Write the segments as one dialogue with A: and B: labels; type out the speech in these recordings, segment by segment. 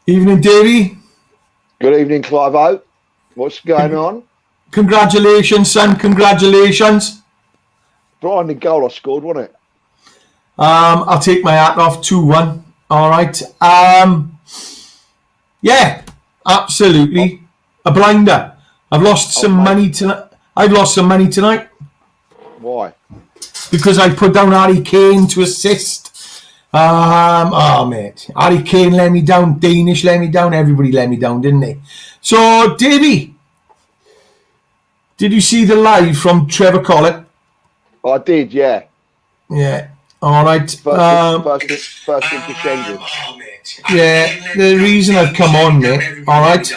A: Evening, Davey.
B: Good evening, Clive. What's going on?
A: Congratulations, son. Congratulations.
B: Blinding goal I scored, wasn't it?
A: I'll take my hat off. 2-1. All right. Yeah, absolutely. A blinder. I've lost some money tonight.
B: Why?
A: Because I put down Harry Kane to assist. Mate. Harry Kane let me down. Danish let me down. Everybody let me down, didn't they? So, Davey, did you see the live from Trevor Collett?
B: I did, yeah.
A: Yeah. All right.
B: First into Sangin.
A: Yeah. The reason I've come on, mate. All right.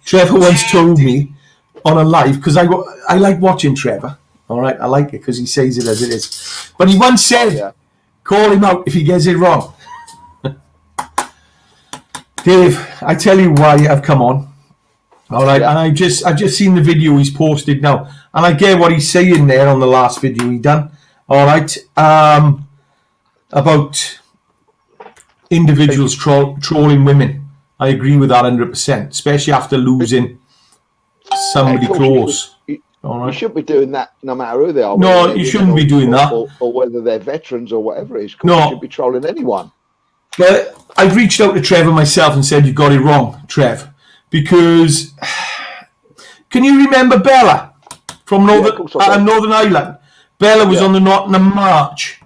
A: Trevor once told me on a live, because I like watching Trevor. All right. I like it because he says it as it is. But he once said, call him out if he gets it wrong. Dave, I tell you why I've come on. All right, and I've just seen the video he's posted now, and I get what he's saying there on the last video he done. All right, about individuals trolling women. I agree with that 100%, especially after losing somebody close.
B: All right. You shouldn't be doing that, no matter who they are.
A: No, you shouldn't be doing that,
B: or whether they're veterans or whatever it is.
A: No,
B: you should be trolling anyone.
A: But I've reached out to Trevor myself and said you got it wrong, Trev. Because, can you remember Bella from Northern Ireland? Bella was on the Nottingham March.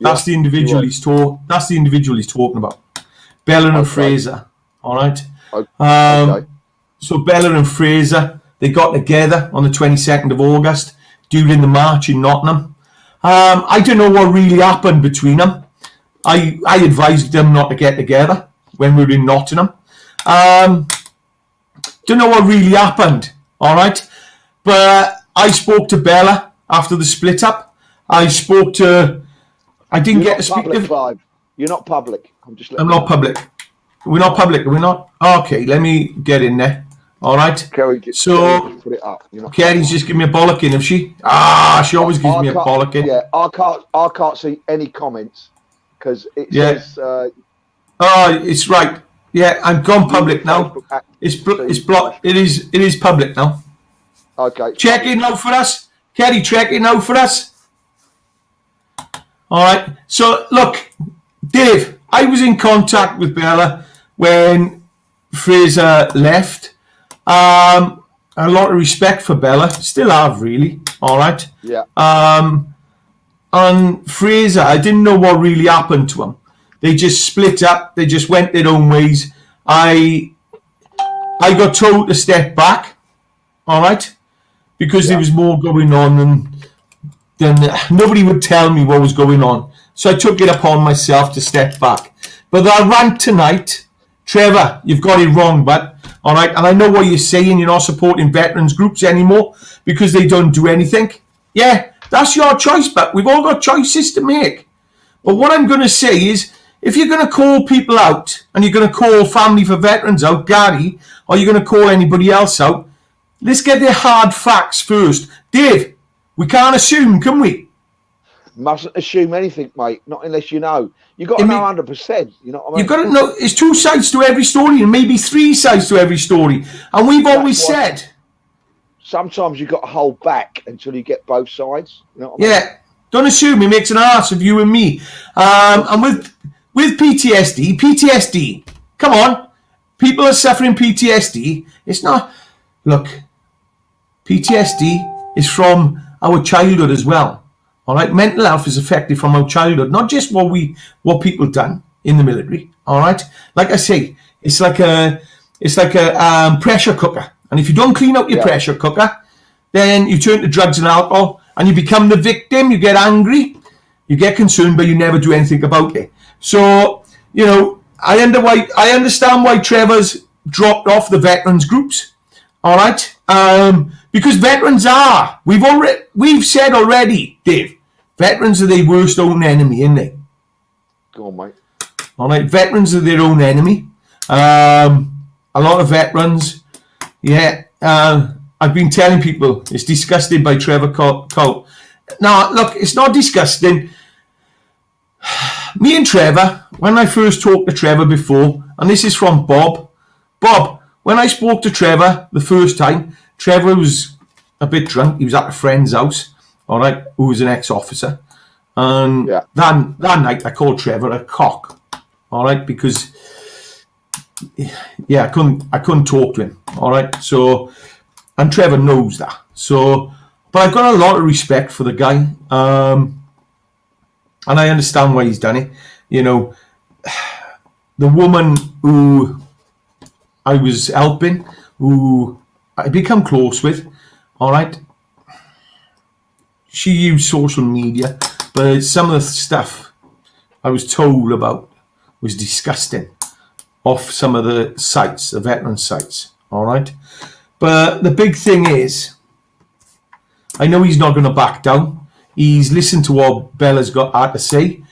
A: That's the individual he's talking about. Bella and Frazer. All right. So Bella and Frazer, they got together on the 22nd of August during the march in Nottingham. I don't know what really happened between them. I advised them not to get together when we were in Nottingham. Don't know what really happened, all right? But I spoke to Bella after the split up. I didn't get to speak to
B: Clive. You're not public.
A: I'm not public. We're not public, are we not? Okay, let me get in there. All right.
B: Kerry just put it up.
A: Kerry's just giving me a bollocking, if she? She always gives me a bollocking.
B: Yeah, I can't see any comments because it says.
A: It's right. Yeah, I'm gone public now. It's blocked. It is public now.
B: Okay.
A: Check it out for us, Kerry. Check it out for us. All right. So look, Dave, I was in contact with Bella when Frazer left. A lot of respect for Bella. Still have, really. All right.
B: Yeah.
A: And Frazer, I didn't know what really happened to him. They just split up. They just went their own ways. I got told to step back. All right. Because there was more going on than nobody would tell me what was going on. So I took it upon myself to step back. But that rant tonight, Trevor, you've got it wrong, but all right, and I know what you're saying, you're not supporting veterans groups anymore because they don't do anything. Yeah, that's your choice, but we've all got choices to make. But what I'm going to say is, if you're going to call people out, and you're going to call Family for Veterans out, Gary, or you're going to call anybody else out, let's get the hard facts first. Dave, we can't assume, can we?
B: Mustn't assume anything, mate. Not unless you know. You've got to know 100%. You know what I mean?
A: You've got to know. There's two sides to every story, and maybe three sides to every story. And we've always said,
B: sometimes you've got to hold back until you get both sides. You know what I mean?
A: Yeah. Don't assume. It makes an ass of you and me. And with PTSD, come on. People are suffering PTSD. It's not. Look, PTSD is from our childhood as well. All right, mental health is affected from our childhood, not just what people done in the military. All right, like I say, it's like a pressure cooker, and if you don't clean out your pressure cooker, then you turn to drugs and alcohol, and you become the victim. You get angry, you get concerned, but you never do anything about it. So I understand why Trevor's dropped off the veterans groups. All right, because veterans are. We've said already, Dave. Veterans are their worst own enemy, isn't they?
B: Go on, mate.
A: All right, veterans are their own enemy. A lot of veterans, I've been telling people it's disgusting by Trevor Cole. Now, look, it's not disgusting. Me and Trevor, when I first talked to Trevor before, and this is from Bob. Bob, when I spoke to Trevor the first time, Trevor was a bit drunk. He was at a friend's house, all right, who was an ex-officer. And that night I called Trevor a cock, all right, because I couldn't talk to him, all right. So, and Trevor knows that. So, but I've got a lot of respect for the guy, and I understand why he's done it. You know, the woman who I was helping, who I become close with, all right. She used social media, but some of the stuff I was told about was disgusting off some of the sites, the veteran sites, all right. But the big thing is, I know he's not going to back down. He's listened to what Bella's had to say.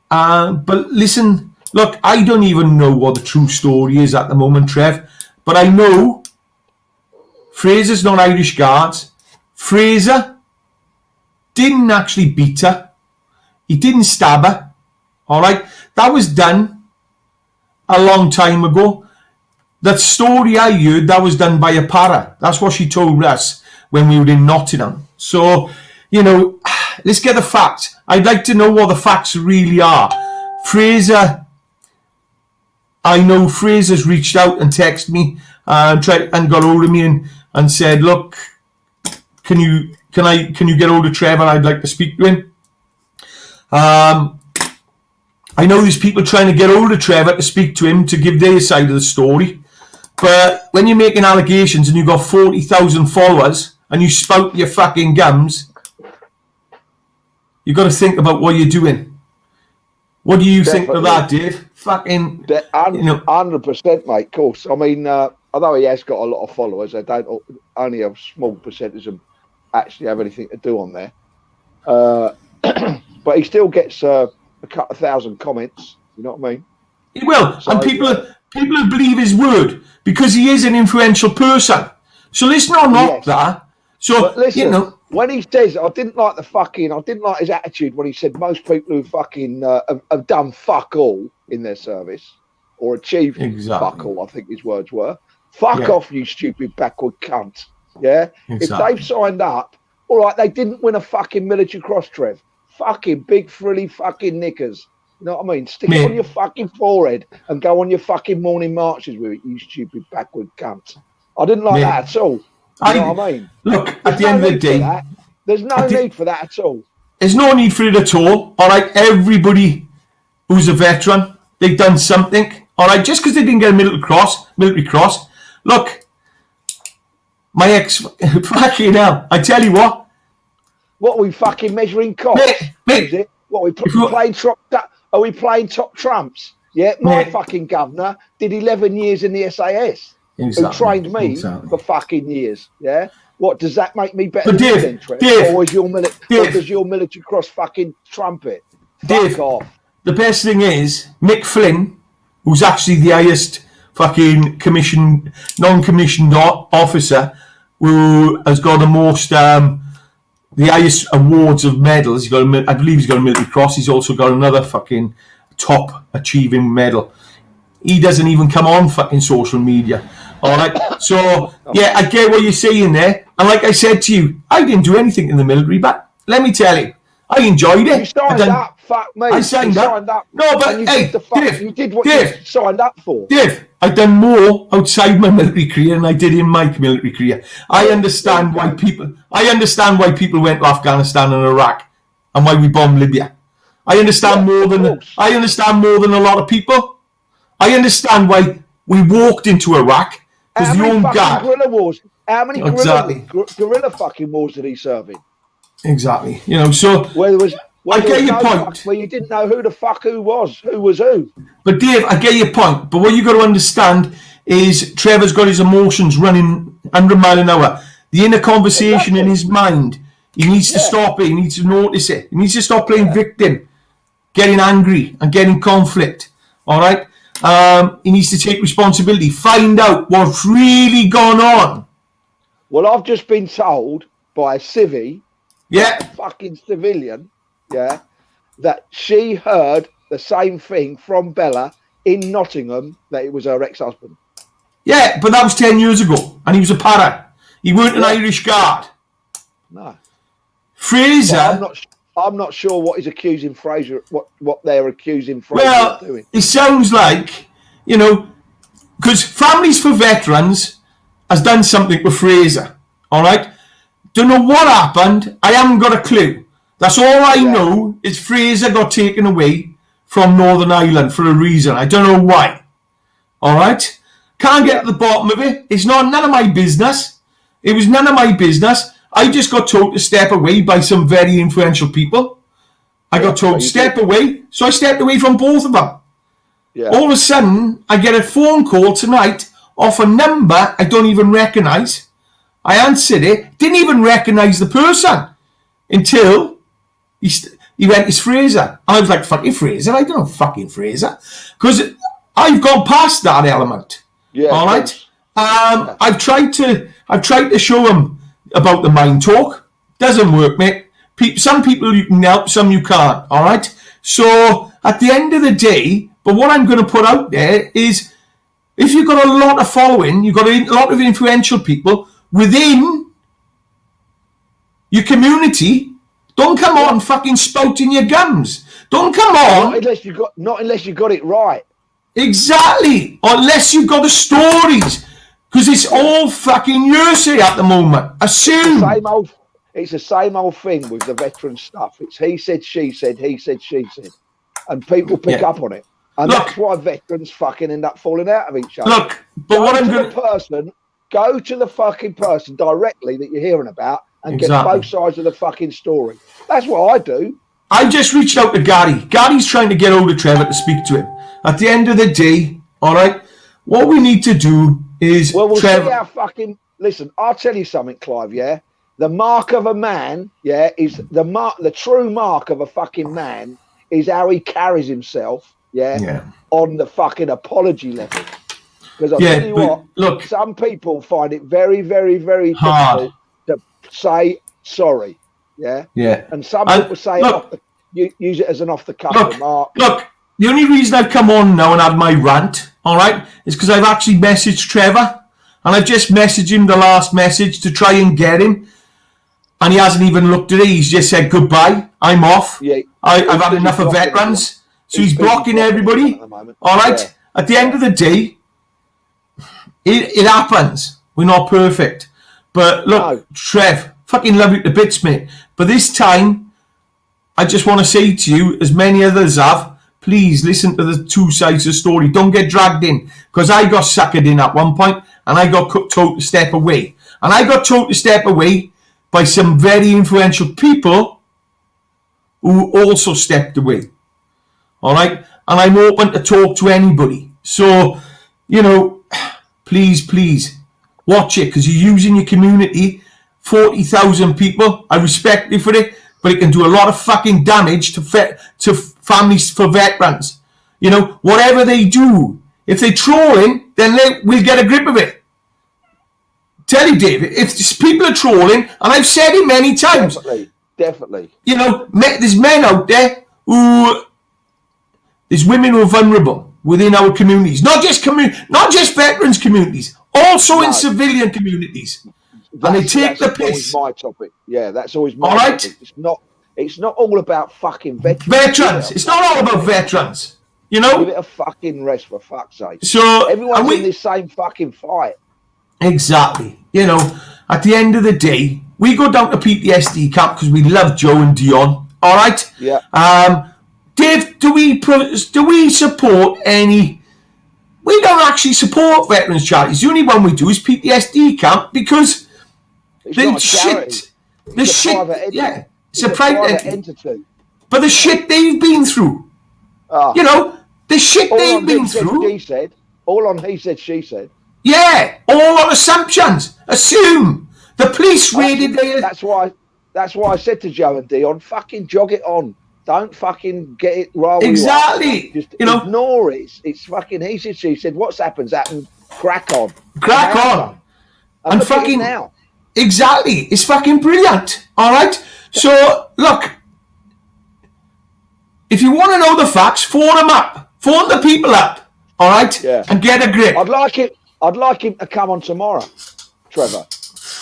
A: But listen, look, I don't even know what the true story is at the moment, Trev. But I know Frazer's not Irish Guards. Frazer didn't actually beat her. He didn't stab her. All right? That was done a long time ago. That story I heard, that was done by a para. That's what she told us when we were in Nottingham. So, you know, let's get the facts. I'd like to know what the facts really are. Frazer, I know Frazer's reached out and texted me and got hold of me and said, look, can you get hold of Trevor? I'd like to speak to him. I know there's people trying to get hold of Trevor to speak to him to give their side of the story. But when you're making allegations and you've got 40,000 followers and you spout your fucking gums, you've got to think about what you're doing. What do you think of that, Dave? Fucking,
B: 100%, mate. Of course. I mean, although he has got a lot of followers, they don't only a small percentage of actually have anything to do on there. But he still gets a couple of thousand comments. You know what I mean?
A: He will, so, and people believe his word because he is an influential person. So let's not knock that. So
B: but listen,
A: you know,
B: when he says, I didn't like his attitude when he said most people who fucking have done fuck all in their service or achieved fuck all, I think his words were. Fuck off, you stupid backward cunt. Yeah? If they've signed up, all right, they didn't win a fucking military cross, Trev. Fucking big frilly fucking knickers. You know what I mean? Stick it on your fucking forehead and go on your fucking morning marches with it, you stupid backward cunt. I didn't like that at all. You know what I mean?
A: Look, at the end of the day,
B: there's no need for that at all.
A: There's no need for it at all. All right, everybody who's a veteran, they've done something. All right, just because they didn't get a military cross. Look, my ex, fucking hell, I tell you what.
B: What are we fucking measuring costs? Is it? What are we playing top trumps? Yeah, my fucking governor did 11 years in the SAS. Who trained me for fucking years. Yeah. What does that make me better than you then, Trevor? Or is your military cross fucking trumpet? Fuck off.
A: The best thing is Mick Flynn, who's actually the highest fucking non-commissioned officer, who has got the most the highest awards of medals. I believe he's got a military cross. He's also got another fucking top achieving medal. He doesn't even come on fucking social media. All right. So, yeah, I get what you're saying there. And like I said to you, I didn't do anything in the military, but let me tell you, I enjoyed it.
B: You signed up, fuck me.
A: I signed up. No, but hey, Dave,
B: you did what you signed up for.
A: Dave, I've done more outside my military career than I did in my military career. I understand why people went to Afghanistan and Iraq and why we bombed Libya. I understand more than a lot of people. I understand why we walked into Iraq because the own guard.
B: How many guerrilla fucking wars did he serve in?
A: Exactly. You know, so I get your point.
B: Where you didn't know who the fuck who was who.
A: But Dave, I get your point. But what you got to understand is Trevor's got his emotions running 100 miles an hour. The inner conversation in his mind, he needs to stop it. He needs to notice it. He needs to stop playing victim, getting angry and getting conflict. All right? He needs to take responsibility, find out what's really gone on.
B: Well, I've just been told by a civvy, a fucking civilian, that she heard the same thing from Bella in Nottingham that it was her ex-husband.
A: Yeah, but that was 10 years ago, and he was a para. He weren't an Irish guard.
B: No.
A: Frazer.
B: I'm not sure what he's accusing Frazer. What they're accusing Frazer of doing.
A: It sounds like, because Families for Veterans has done something with Frazer. All right. Don't know what happened. I haven't got a clue. That's all I know is Frazer got taken away from Northern Ireland for a reason. I don't know why. All right. Can't get to the bottom of it. It's none of my business. It was none of my business. I just got told to step away by some very influential people. I got told to step away, so I stepped away from both of them. Yeah. All of a sudden, I get a phone call tonight off a number I don't even recognise. I answered it, didn't even recognise the person until he went, it's Frazer. And I was like, fucking Frazer? I don't know fucking Frazer. Because I've gone past that element. Yeah. All right? I've tried to show him about the mind talk. Doesn't work, mate. Some people you can help, some you can't. All right? So, at the end of the day, but what I'm going to put out there is, if you've got a lot of following, you've got a lot of influential people within your community, don't come on fucking spouting your gums. Don't come on.
B: Not unless you got it right.
A: Exactly. Or unless you've got the stories. Because it's all fucking hearsay at the moment. Assume.
B: It's the same old thing with the veteran stuff. It's he said, she said, he said, she said. And people pick up on it. And that's why veterans fucking end up falling out of each other.
A: Look, but
B: go to the fucking person directly that you're hearing about and get both sides of the fucking story. That's what I do.
A: I just reached out to Gary. Gary's trying to get hold of Trevor to speak to him. At the end of the day, all right, what we need to do is...
B: Well, we'll see how fucking... Listen, I'll tell you something, Clive, yeah? The mark of a man, is the true mark of a fucking man is how he carries himself, on the fucking apology level. Because I'll tell you what, look, some people find it very, very, very difficult to say sorry, yeah? And some people say, use it as an off-the-cuff remark.
A: Look, the only reason I've come on now and had my rant, all right, is because I've actually messaged Trevor, and I've just messaged him the last message to try and get him, and he hasn't even looked at it. He's just said, goodbye, I'm off. Yeah, I've had enough of veterans. So he's blocking everybody. All right? Yeah. At the end of the day, it happens. We're not perfect. But look, Trev, fucking love you to bits, mate. But this time, I just want to say to you, as many others have, please listen to the two sides of the story. Don't get dragged in. Because I got suckered in at one point, and I got told to step away. And I got told to step away by some very influential people who also stepped away. All right? And I'm open to talk to anybody. So, please, watch it, because you're using your community, 40,000 people. I respect you for it, but it can do a lot of fucking damage to families for veterans. Whatever they do, if they're trolling, then we'll get a grip of it. Tell you, David, if people are trolling, and I've said it many times.
B: Definitely.
A: There's men out there there's women who are vulnerable within our communities, not just veterans communities, also in civilian communities, and they take the piss.
B: That's always my topic. Yeah, that's always my topic. It's not all about fucking
A: veterans. It's not all about veterans. Give
B: it a fucking rest, for fuck's sake.
A: So
B: everyone's in this same fucking fight.
A: Exactly. At the end of the day, we go down to PTSD camp because we love Joe and Dion. All right.
B: Yeah.
A: Dave, do we support any? We don't actually support veterans charities. The only one we do is PTSD camp because
B: it's not a charity.
A: It's a private entity. But the shit they've been through. The shit they've been through.
B: All on he said, she said.
A: Yeah, all on assumptions. Assume the police raided their.
B: That's why I said to Joe and Dion, fucking jog it on. Don't fucking get it wrong.
A: Exactly.
B: Just ignore it. It's fucking he said, she said. What's happened? Crack on.
A: Crack on. And fucking
B: now.
A: Exactly. It's fucking brilliant. All right. So look, if you want to know the facts, phone them up. Phone the people up. all right, and get a grip.
B: I'd like him to come on tomorrow, Trevor.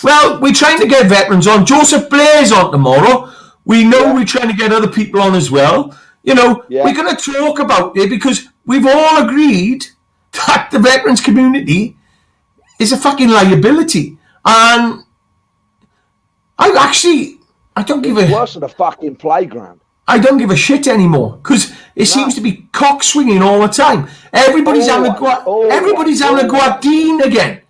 A: Well, we're trying to get veterans on. Joseph Blair's on tomorrow. We know we're trying to get other people on as well. You know, we're going to talk about it because we've all agreed that the veterans community is a fucking liability. And I don't give a...
B: worse than a fucking playground.
A: I don't give a shit anymore because it seems to be cock swinging all the time. Everybody's having to go at Dean again.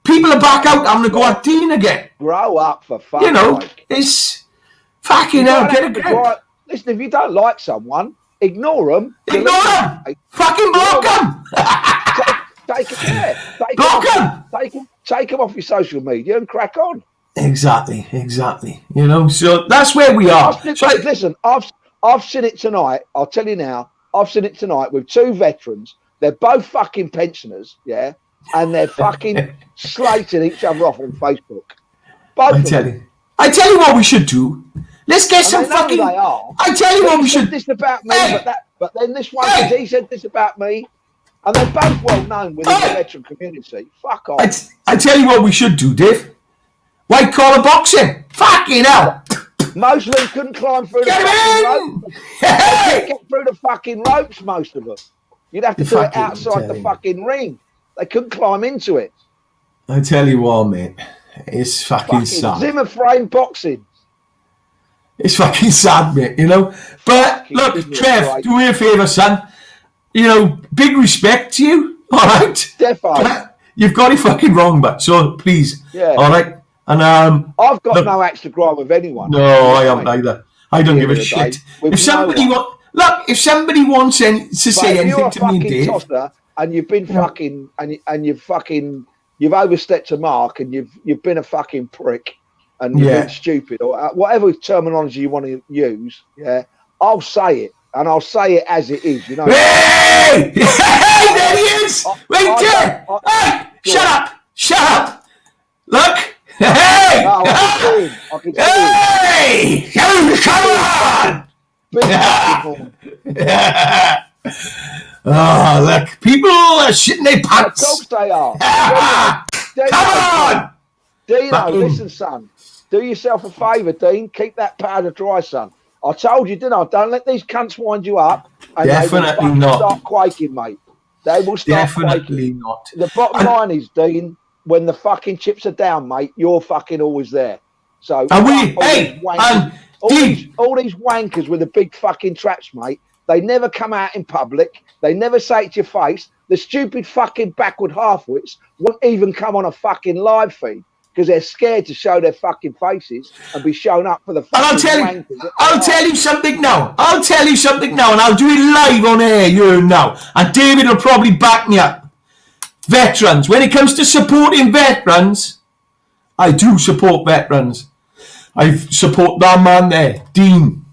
A: People are back out having to go at Dean again.
B: Grow up for fuck's sake.
A: It's fucking hell. Get a grip.
B: Listen, if you don't like someone, ignore them.
A: Ignore them. Fucking block them. Block them.
B: Take them off your social media and crack on.
A: Exactly. You know, so that's where we are.
B: Listen, I've seen it tonight. I'll tell you now. I've seen it tonight with two veterans. They're both fucking pensioners, and they're fucking slating each other off on Facebook. I
A: tell you what we should do. Let's get some fucking.
B: They are.
A: I tell you what we should.
B: This about me, but then this one, he said this about me, and they're both well known within the veteran community. Fuck off.
A: I tell you what we should do, Dave. White collar boxing. Fucking hell.
B: Most of them couldn't climb through the fucking ropes. They couldn't get through the fucking ropes, most of them. You'd have to do it outside the fucking ring. They couldn't climb into it.
A: I tell you what, mate. It's fucking sad.
B: Zimmer frame boxing.
A: It's fucking sad, mate, you know. But look, Trev, do me a favour, son. You know, big respect to you, all right?
B: Defo.
A: You've got it fucking wrong, but so please, all right? And
B: I've got no axe to grind with anyone.
A: No, I haven't either. I don't give a shit. If somebody wants to say anything to me, Dave,
B: tosser and you've been fucking you've overstepped a mark and you've been a fucking prick and you've been stupid or whatever terminology you want to use, I'll say it and I'll say it as it is. You know.
A: Hey, there he is. Right there. Hey, shut up. Look. Hey!
B: No, I can see him.
A: Hey! Come on! Oh, look. People are shitting their pants.
B: Of course they are.
A: Come on!
B: Dino, listen, son. Do yourself a favour, Dean. Keep that powder dry, son. I told you, didn't I? Don't let these cunts wind you up. And
A: Definitely
B: they will start quaking, mate. They will start
A: Definitely
B: quaking.
A: not.
B: The bottom line is, Dean, when the fucking chips are down, mate, you're fucking always there. So
A: all these
B: wankers with the big fucking traps, mate, they never come out in public. They never say it to your face. The stupid fucking backward half-wits won't even come on a fucking live feed because they're scared to show their fucking faces and be shown up for the fucking wankers.
A: I'll tell you something now, and I'll do it live on air here now. And David will probably back me up. Veterans. When it comes to supporting veterans, I do support veterans. I support that man there, Dean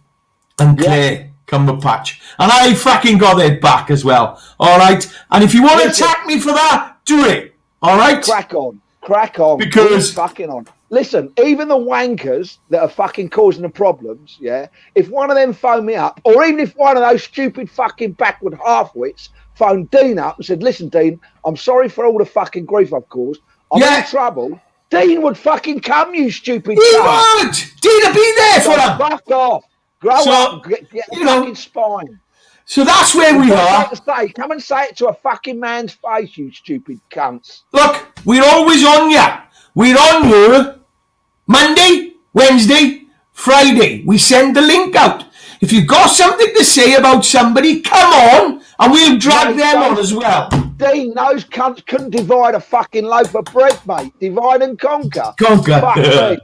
A: and Claire Cumberpatch. And I fucking got their back as well. All right? And if you want to attack me for that, do it. All right?
B: Crack on.
A: Because...
B: fucking on. Listen, even the wankers that are fucking causing the problems, if one of them phoned me up, or even if one of those stupid fucking backward half-wits phoned Dean up and said, listen, Dean, I'm sorry for all the fucking grief I've caused. I'm in trouble. Dean would fucking come, you stupid
A: He would! Dean would be there for him.
B: Fuck off. Grow up. Get a fucking spine.
A: So that's where we are.
B: Come and say it to a fucking man's face, you stupid cunts.
A: Look, we're always on you. We're on you Monday, Wednesday, Friday. We send the link out. If you've got something to say about somebody, come on, and we'll drag them on as well.
B: Dean, those cunts couldn't divide a fucking loaf of bread, mate. Divide and conquer.
A: Fuck
B: me.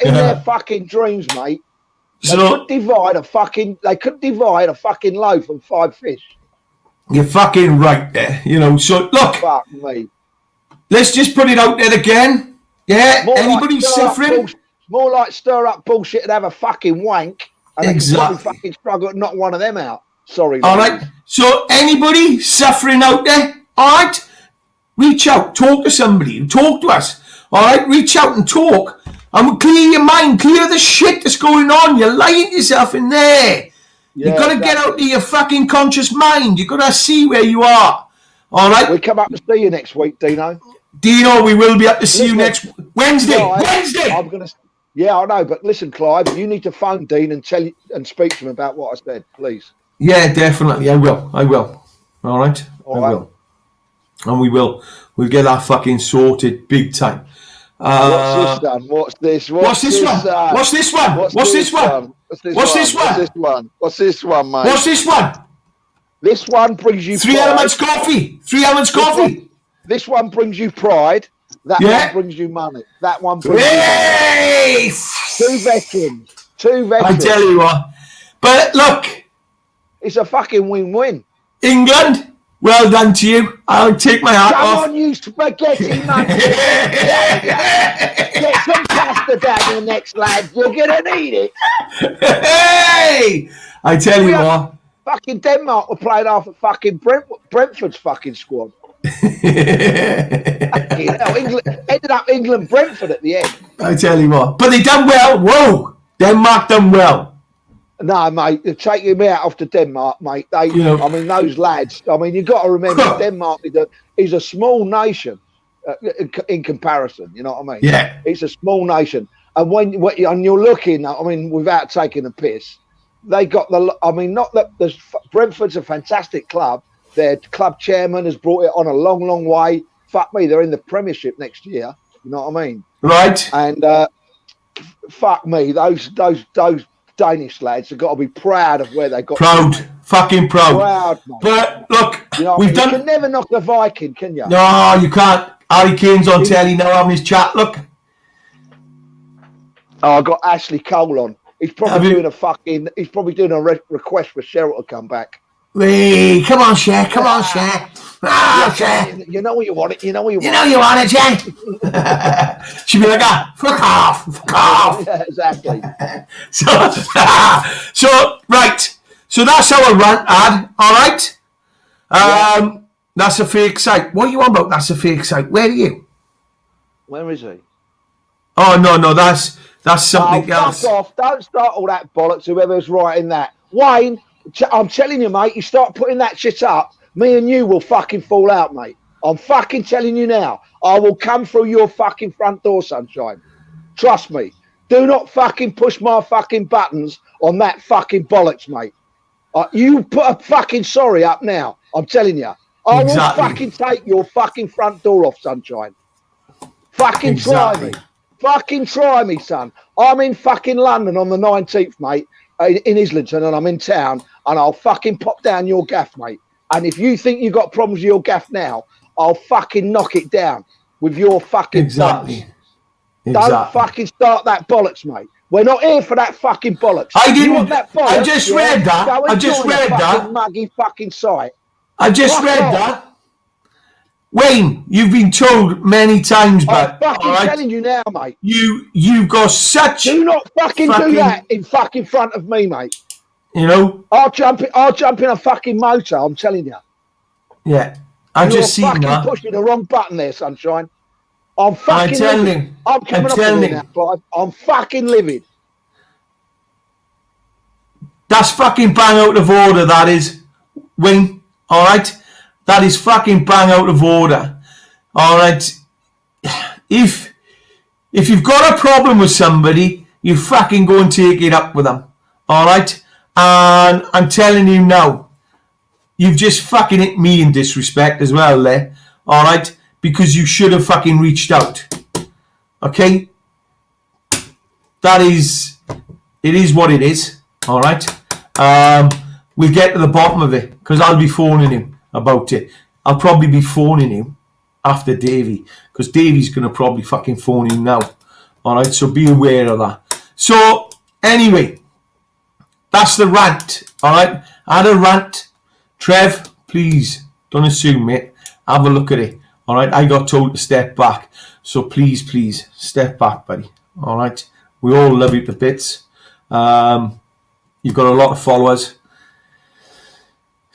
B: In their fucking dreams, mate. They couldn't divide a fucking loaf and 5 fish.
A: You're fucking right there. You know, so look.
B: Fuck me.
A: Let's just put it out there again. Yeah, anybody suffering?
B: More like stir up bullshit and have a fucking wank. And exactly. They can fucking struggle to knock one of them out. Sorry.
A: All right. So anybody suffering out there, all right, reach out, talk to somebody, talk to us. All right, reach out and talk. And clear your mind, clear the shit that's going on. You're lying to yourself in there. You've got to get out of your fucking conscious mind. You've got to see where you are. All right.
B: We come up to see you next week, Dino.
A: Dino, we will be up to see you next Wednesday.
B: Clive,
A: Wednesday.
B: I'm gonna. Yeah, I know, but listen, Clive, you need to phone Dean and tell you and speak to him about what I said, please.
A: Yeah, definitely. I will. All right.
B: All
A: I
B: right.
A: will. And we will. We'll get that fucking sorted big time.
B: What's this, son? What's this?
A: What's this one? What's this one? What's this one? What's this one?
B: What's this one? What's this one, mate?
A: What's this one?
B: This one brings you
A: 3
B: pride.
A: elements coffee. 3 elements coffee.
B: This one brings you pride. That one brings you money. That one brings you money. Two veterans.
A: I tell you what. But look.
B: It's a fucking win-win.
A: England, well done to you. I'll take my hat off.
B: Come on, you spaghetti monkey. Get some pasta down your next, lad. You're going to need it.
A: Hey! I tell you what.
B: Fucking Denmark were playing half of fucking Brentford's fucking squad. England, ended up England-Brentford at the end.
A: I tell you what. But they done well. Whoa! Denmark done well.
B: No, mate, they're taking me out off to Denmark, mate. I mean, those lads. I mean, you've got to remember, Denmark is a small nation in comparison. You know what I mean?
A: Yeah.
B: It's a small nation, and when you're looking, I mean, without taking a piss, they got the. I mean, not that Brentford's a fantastic club. Their club chairman has brought it on a long, long way. Fuck me, they're in the Premiership next year. You know what I mean?
A: Right.
B: And fuck me, those Danish lads have got to be proud of where they got.
A: Proud, fucking proud.
B: Proud, mate.
A: But look,
B: you know,
A: we've done.
B: You can never knock the Viking, can you?
A: No, you can't. Harry Kane's on telly now having his chat. Look.
B: Oh, I got Ashley Cole on. He's probably doing He's probably doing a request for Cheryl to come back.
A: Hey, come on, Cher. Come on, Cher. Ah, Cher.
B: You know what you want it. You know what you want.
A: You know you want it, Cher. She'd be like, fuck off. Fuck off.
B: Yeah, exactly.
A: So right. So that's our rant ad. All right. That's a fake site. What are you on about? That's a fake site. Where are you?
B: Where is he?
A: Oh no, that's something else.
B: Fuck off! Don't start all that bollocks. Whoever's writing that, Wayne. I'm telling you, mate. You start putting that shit up, me and you will fucking fall out, mate. I'm fucking telling you now. I will come through your fucking front door, sunshine. Trust me. Do not fucking push my fucking buttons on that fucking bollocks, mate. You put a fucking sorry up now. I'm telling you. I will fucking take your fucking front door off, sunshine. Fucking try me. Fucking try me, son. I'm in fucking London on the 19th, mate, in Islington, and I'm in town, and I'll fucking pop down your gaff, mate. And if you think you've got problems with your gaff now, I'll fucking knock it down with your fucking
A: Exactly.
B: Don't fucking start that bollocks, mate. We're not here for that fucking bollocks.
A: I didn't.
B: You want that bollocks,
A: I just read that. I just read that.
B: Muggy fucking site.
A: I just read that. Wayne, you've been told many times, but
B: I'm fucking telling you now, mate.
A: You've got such.
B: Do not fucking do that in fucking front of me, mate.
A: You know.
B: I'll jump in a fucking motor. I'm telling you.
A: Yeah, I just seen that.
B: You're fucking pushing the wrong button there, sunshine. I'm fucking. I'm coming up with that, Clive. I'm fucking livid.
A: That's fucking bang out of order. That is, Wayne. All right. That is fucking bang out of order. All right. If you've got a problem with somebody, you fucking go and take it up with them. All right. And I'm telling you now, you've just fucking hit me in disrespect as well there. All right. Because you should have fucking reached out. Okay. It is what it is. All right. We'll get to the bottom of it because I'll be phoning him about it. I'll probably be phoning him after Davey because Davey's going to probably fucking phone him now. All right, so be aware of that. So anyway, that's the rant. All right, I had a rant. Trev, please don't assume, mate. Have a look at it. All right, I got told to step back, so please step back, buddy. All right, we all love you to bits. You've got a lot of followers.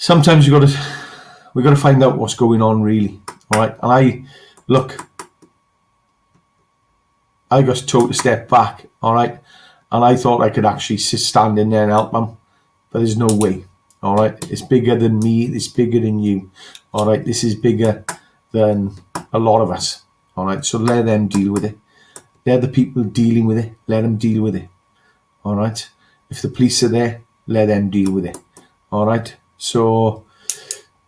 A: Sometimes we've got to find out what's going on, really. All right. And I got told to step back. All right. And I thought I could actually stand in there and help them. But there's no way. All right, it's bigger than me. It's bigger than you. All right, this is bigger than a lot of us. All right, so let them deal with it. They're the people dealing with it. Let them deal with it. All right. If the police are there, let them deal with it. All right. So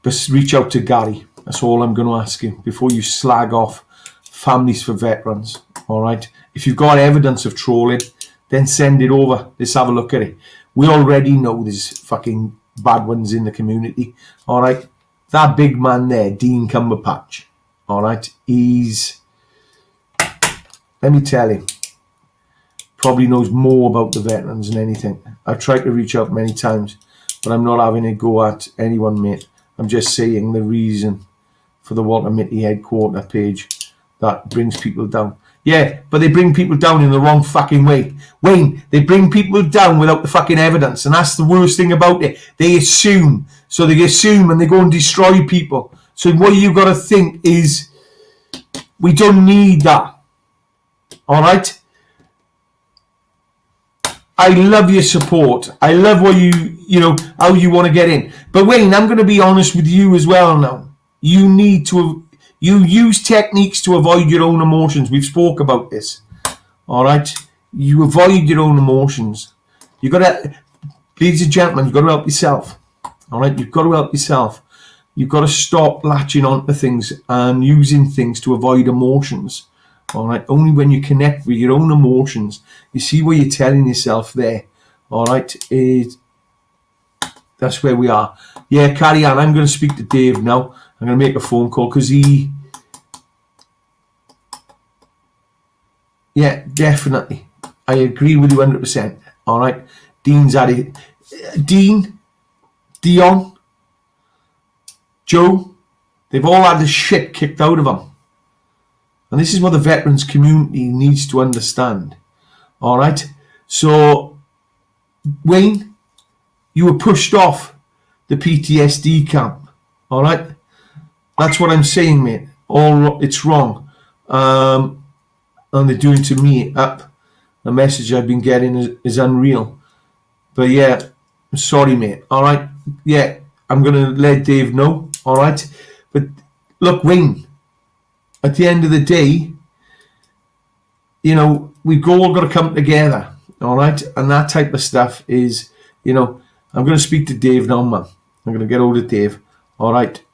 A: just reach out to Gary. That's all I'm going to ask you before you slag off Families for Veterans. All right. If you've got evidence of trolling, then send it over. Let's have a look at it. We already know there's fucking bad ones in the community. All right. That big man there, Dean Cumberpatch. All right. He's, let me tell you, probably knows more about the veterans than anything. I've tried to reach out many times, but I'm not having a go at anyone, mate. I'm just saying the reason for the Walter Mitty headquarter page that brings people down. Yeah, but they bring people down in the wrong fucking way. Wayne, they bring people down without the fucking evidence, and that's the worst thing about it. They assume. So they assume and they go and destroy people. So what you've got to think is, we don't need that. All right? I love your support. I love what how you want to get in. But Wayne, I'm going to be honest with you as well now. You use techniques to avoid your own emotions. We've spoke about this. All right? You avoid your own emotions. You got to, ladies and gentlemen, you've got to help yourself. All right? You've got to help yourself. You've got to stop latching onto things and using things to avoid emotions. All right, only when you connect with your own emotions, you see what you're telling yourself there. All right, that's where we are. Yeah, carry on. I'm going to speak to Dave now. I'm going to make a phone call because yeah, definitely. I agree with you 100%. All right, Dean's at it. Dion, Joe, they've all had the shit kicked out of them. And this is what the veterans community needs to understand. All right? So, Wayne, you were pushed off the PTSD camp. All right? That's what I'm saying, mate. It's wrong. And they're doing to me up. The message I've been getting is unreal. But yeah, I'm sorry, mate. All right? Yeah, I'm going to let Dave know. All right? But look, Wayne, at the end of the day, we've all got to come together, all right? And that type of stuff is, I'm going to speak to Dave now, man. I'm going to get hold of Dave, all right?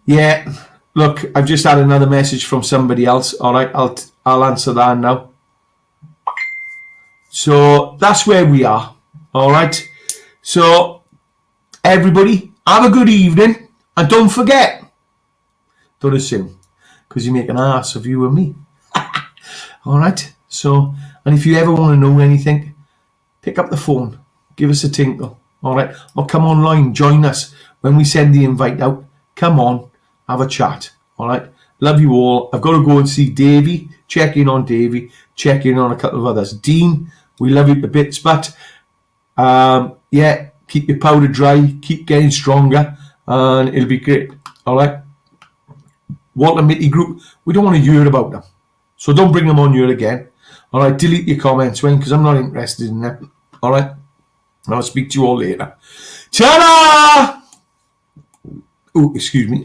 A: Yeah, look, I've just had another message from somebody else, all right? I'll answer that now. So that's where we are, all right? So everybody, have a good evening, and don't forget, don't assume, because you make an ass of you and me. All right? So, and if you ever want to know anything, pick up the phone, give us a tinkle, all right? Or come online, join us when we send the invite out. Come on, have a chat, all right? Love you all. I've got to go and see Davey, check in on Davey, check in on a couple of others. Dean, we love you to bits, but yeah, keep your powder dry, keep getting stronger, and it'll be great. All right? Walter Mitty Group, we don't want to hear about them. So don't bring them on here again. All right? Delete your comments, Wayne, because I'm not interested in them. All right? I'll speak to you all later. Ta-da! Oh, excuse me.